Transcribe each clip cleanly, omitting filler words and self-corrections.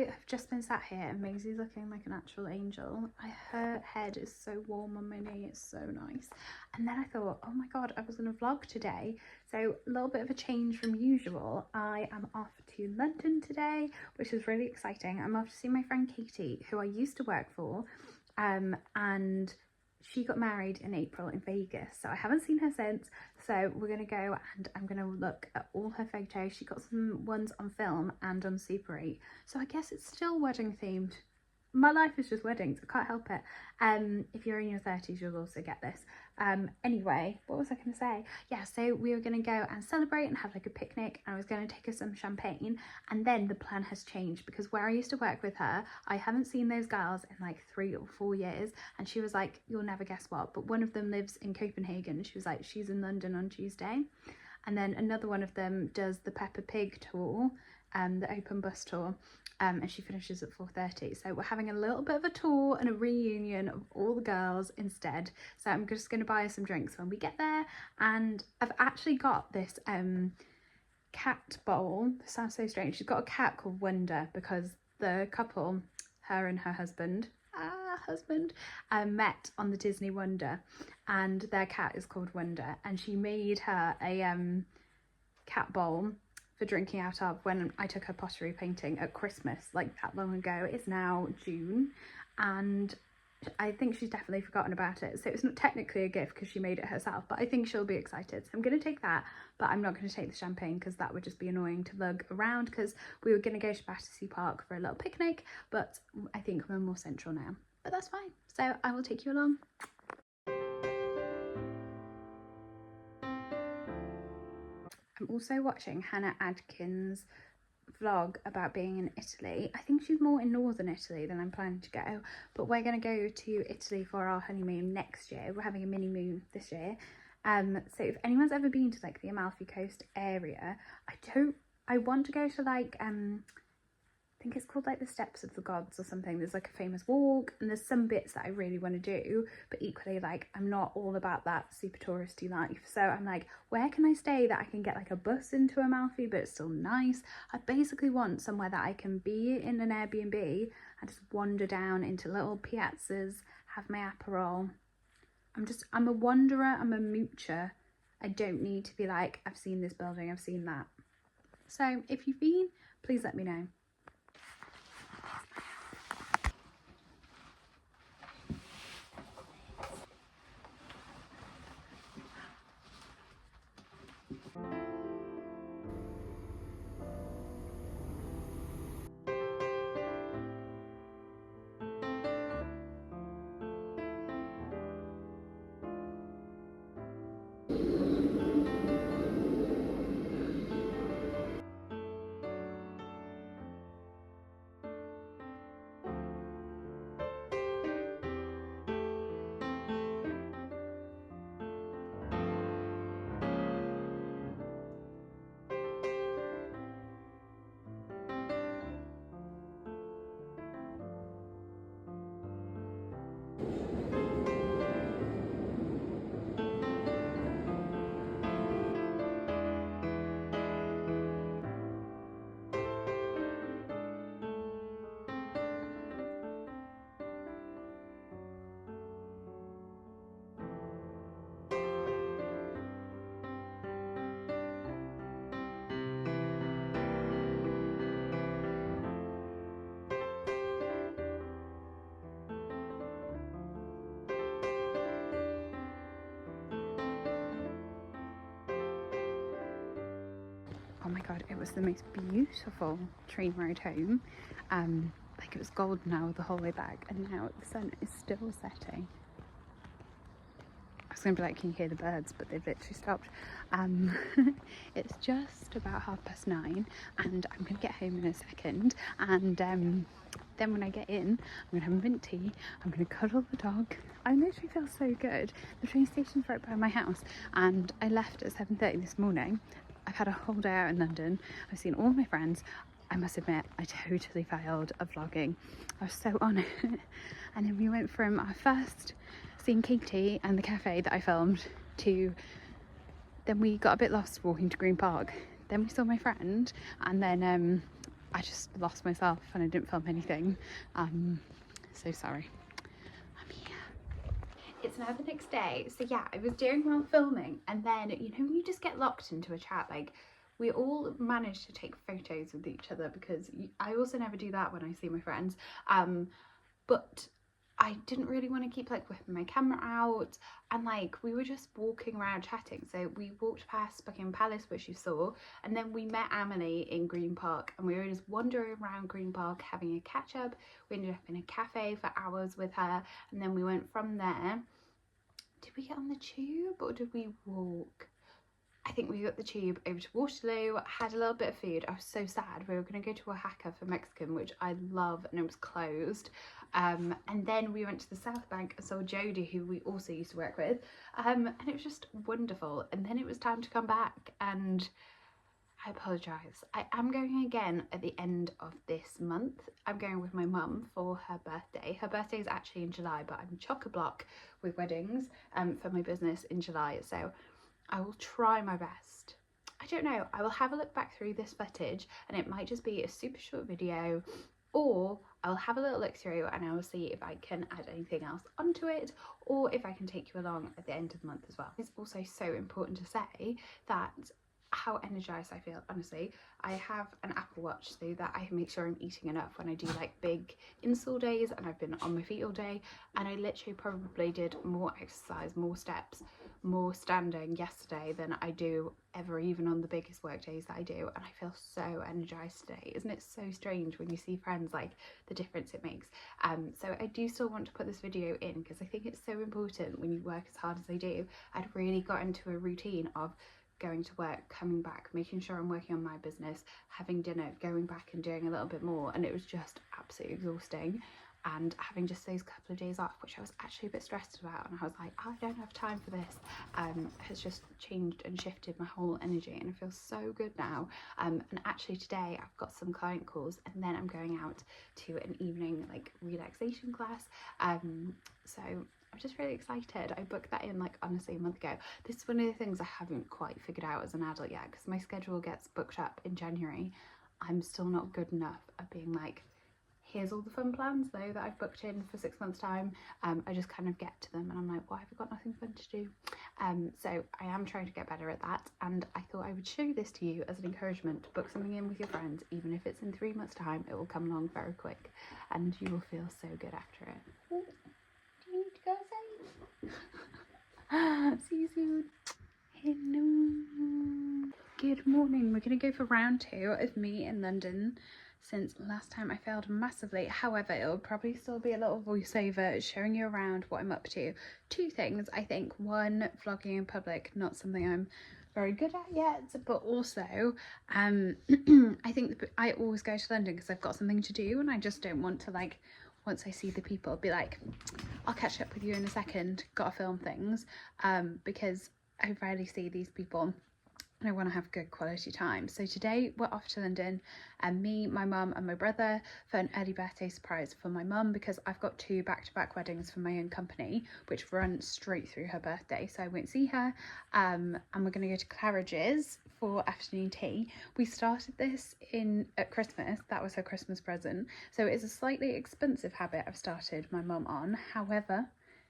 have just been sat here and Maisie's looking like an actual angel. Her head is so warm on my knee, it's so nice. And then I thought, oh my god, I was going to vlog today. So a little bit of a change from usual. I am off to London today, which is really exciting. I'm off to see my friend Katie, who I used to work for, and she got married in April in Vegas, so I haven't seen her since. So we're gonna go and I'm gonna look at all her photos. She got some ones on film and on Super 8, so I guess it's still wedding themed. My life is just weddings, I can't help it. If you're in your 30s, you'll also get this. Anyway, what was I going to say? Yeah, so we were going to go and celebrate and have like a picnic, and I was going to take her some champagne, and then the plan has changed because where I used to work with her, I haven't seen those girls in like 3 or 4 years, and she was like, you'll never guess what, but one of them lives in Copenhagen. She was like, she's in London on Tuesday, and then another one of them does the Peppa Pig tour, the open bus tour, and she finishes at 4:30. So we're having a little bit of a tour and a reunion of all the girls instead. So I'm just going to buy her some drinks when we get there. And I've actually got this cat bowl. This sounds so strange. She's got a cat called Wonder because the couple, her and her husband, met on the Disney Wonder, and their cat is called Wonder, and she made her a cat bowl for drinking out of when I took her pottery painting at Christmas, like that long ago. It's now June, and I think she's definitely forgotten about it. So it's not technically a gift because she made it herself, but I think she'll be excited. So I'm going to take that, but I'm not going to take the champagne because that would just be annoying to lug around, because we were going to go to Battersea Park for a little picnic, but I think we're more central now. But that's fine. So I will take you along. I'm also watching Hannah Adkins' vlog about being in Italy. I think she's more in northern Italy than I'm planning to go, but we're going to go to Italy for our honeymoon next year. We're having a mini moon this year. So if anyone's ever been to like the Amalfi Coast area, I want to go to like I think it's called like the Steps of the Gods or something. There's like a famous walk, and there's some bits that I really want to do, but equally like I'm not all about that super touristy life. So I'm like, where can I stay that I can get like a bus into Amalfi but it's still nice? I basically want somewhere that I can be in an Airbnb and just wander down into little piazzas, have my Aperol. I'm a wanderer, I'm a moocher. I don't need to be like, I've seen this building, I've seen that. So if you've been, please let me know. Oh my god, it was the most beautiful train ride home. Like it was golden hour the whole way back, and now the sun is still setting. I was gonna be like, can you hear the birds? But they've literally stopped. It's just about 9:30, and I'm gonna get home in a second, and then when I get in, I'm gonna have a mint tea, I'm gonna cuddle the dog. I literally feel so good. The train station's right by my house, and I left at 7:30 this morning. I've had a whole day out in London. I've seen all my friends. I must admit, I totally failed at vlogging. I was so on it. And then we went from our first seeing Katie and the cafe that I filmed to, then we got a bit lost walking to Green Park. Then we saw my friend, and then I just lost myself and I didn't film anything. So sorry. I'm here. It's now the next day. So yeah, I was doing well filming, and then, you know, you just get locked into a chat. Like, we all managed to take photos with each other, because I also never do that when I see my friends. But I didn't really want to keep like whipping my camera out, and like we were just walking around chatting. So we walked past Buckingham Palace, which you saw, and then we met Amelie in Green Park, and we were just wandering around Green Park having a catch up. We ended up in a cafe for hours with her, and then we went from there. Did we get on the tube or did we walk? I think we got the tube over to Waterloo, had a little bit of food. I was so sad. We were going to go to Oaxaca for Mexican, which I love, and it was closed. And then we went to the South Bank and saw Jodie, who we also used to work with. And it was just wonderful. And then it was time to come back, and I apologise. I am going again at the end of this month. I'm going with my mum for her birthday. Her birthday is actually in July, but I'm chock-a-block with weddings for my business in July. So I will try my best. I don't know, I will have a look back through this footage, and it might just be a super short video, or I'll have a little look through and I will see if I can add anything else onto it, or if I can take you along at the end of the month as well. It's also so important to say that how energized I feel, honestly. I have an Apple Watch so that I make sure I'm eating enough when I do like big install days, and I've been on my feet all day, and I literally probably did more exercise, more steps, more standing yesterday than I do ever, even on the biggest work days that I do, and I feel so energized today. Isn't it so strange when you see friends, like the difference it makes? So I do still want to put this video in because I think it's so important when you work as hard as I do. I'd really got into a routine of going to work, coming back, making sure I'm working on my business, having dinner, going back and doing a little bit more, and it was just absolutely exhausting. And having just those couple of days off, which I was actually a bit stressed about, and I was like, I don't have time for this, has just changed and shifted my whole energy, and I feel so good now. And actually today I've got some client calls, and then I'm going out to an evening like relaxation class, so I'm just really excited. I booked that in like honestly a month ago. This is one of the things I haven't quite figured out as an adult yet, because my schedule gets booked up in January. I'm still not good enough at being like, here's all the fun plans though that I've booked in for 6 months time. I just kind of get to them and I'm like, why have I got nothing fun to do? So I am trying to get better at that, and I thought I would show this to you as an encouragement to book something in with your friends. Even if it's in 3 months time, it will come along very quick and you will feel so good after it. Ooh, do you need to go outside? See you soon. Hello. Good morning. We're going to go for round 2 of me in London, since last time I failed massively. However, it'll probably still be a little voiceover showing you around what I'm up to. 2 things, I think. 1, vlogging in public, not something I'm very good at yet, but also I think that I always go to London because I've got something to do, and I just don't want to, like, once I see the people, be like, I'll catch up with you in a second, gotta film things, because I rarely see these people and I want to have good quality time. So today we're off to London, and me, my mum and my brother, for an early birthday surprise for my mum, because I've got 2 back-to-back weddings for my own company which run straight through her birthday, so I won't see her. And we're going to go to Claridge's for afternoon tea. We started this at Christmas. That was her Christmas present, so it's a slightly expensive habit I've started my mum on. However,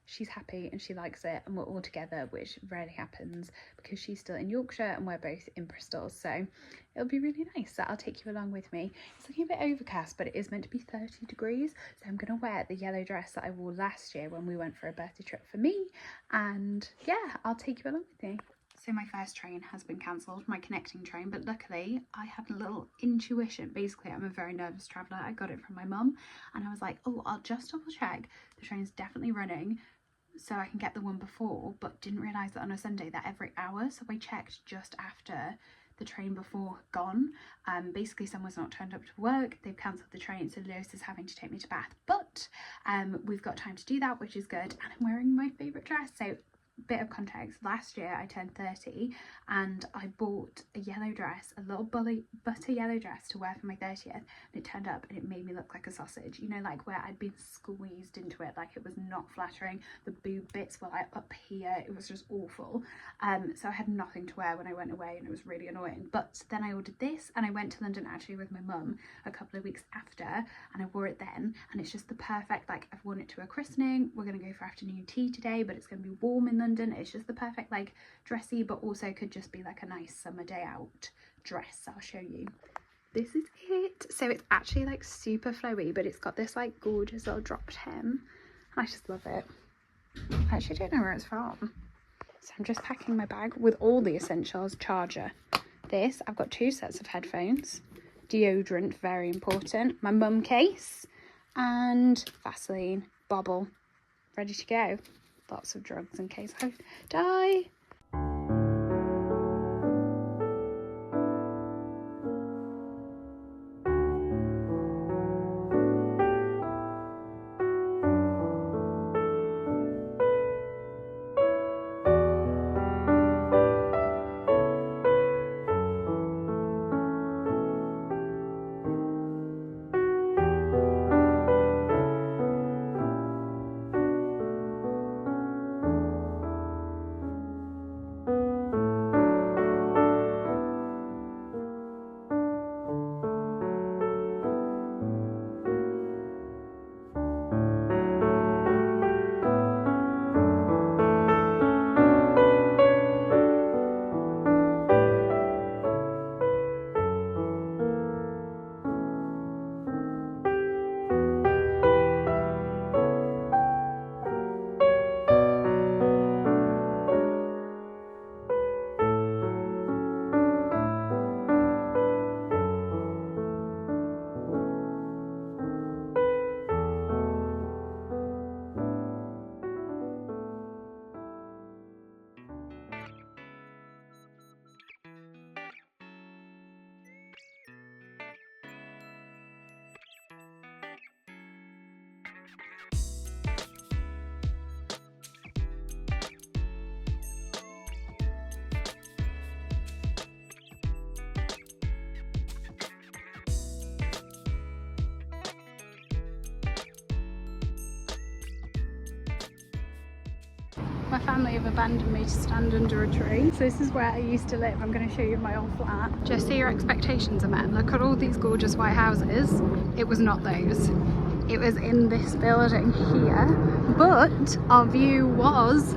she's happy and she likes it, and we're all together, which rarely happens because she's still in Yorkshire and we're both in Bristol, so it'll be really nice that I'll take you along with me. It's looking a bit overcast, but it is meant to be 30 degrees, so I'm going to wear the yellow dress that I wore last year when we went for a birthday trip for me, and yeah, I'll take you along with me. So my first train has been cancelled, my connecting train, but luckily I had a little intuition. Basically, I'm a very nervous traveller. I got it from my mum, and I was like, oh, I'll just double check the train's definitely running so I can get the one before, but didn't realise that on a Sunday they're every hour, so I checked just after the train before had gone. Basically someone's not turned up to work, they've cancelled the train, so Lewis is having to take me to Bath, but we've got time to do that, which is good, and I'm wearing my favourite dress, so bit of context, last year I turned 30 and I bought a yellow dress, a little butter yellow dress to wear for my 30th, and it turned up and it made me look like a sausage, you know, like where I'd been squeezed into it, like it was not flattering. The boob bits were like up here, it was just awful. So I had nothing to wear when I went away and it was really annoying. But then I ordered this and I went to London actually with my mum a couple of weeks after, and I wore it then, and it's just the perfect, like I've worn it to a christening, we're gonna go for afternoon tea today, but it's gonna be warm in London. It's just the perfect like dressy but also could just be like a nice summer day out dress. I'll show you. This is it. So it's actually like super flowy, but it's got this like gorgeous little dropped hem. I just love it. I actually don't know where it's from. So I'm just packing my bag with all the essentials. Charger, this, I've got 2 sets of headphones, deodorant, very important, my mum case, and Vaseline, bobble, ready to go. Lots of drugs in case I die. My family have abandoned me to stand under a tree. So this is where I used to live. I'm going to show you my old flat. Just so your expectations are met. Look at all these gorgeous white houses. It was not those. It was in this building here. But our view was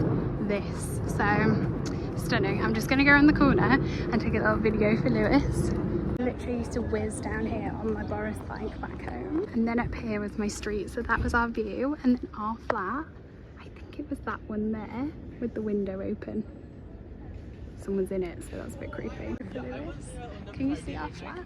this. So stunning. I'm just going to go in the corner and take a little video for Lewis. I literally used to whiz down here on my Boris bike back home. And then up here was my street. So that was our view. And then our flat. It was that one there with the window open. Someone's in it, so that's a bit creepy. Can you see our flat?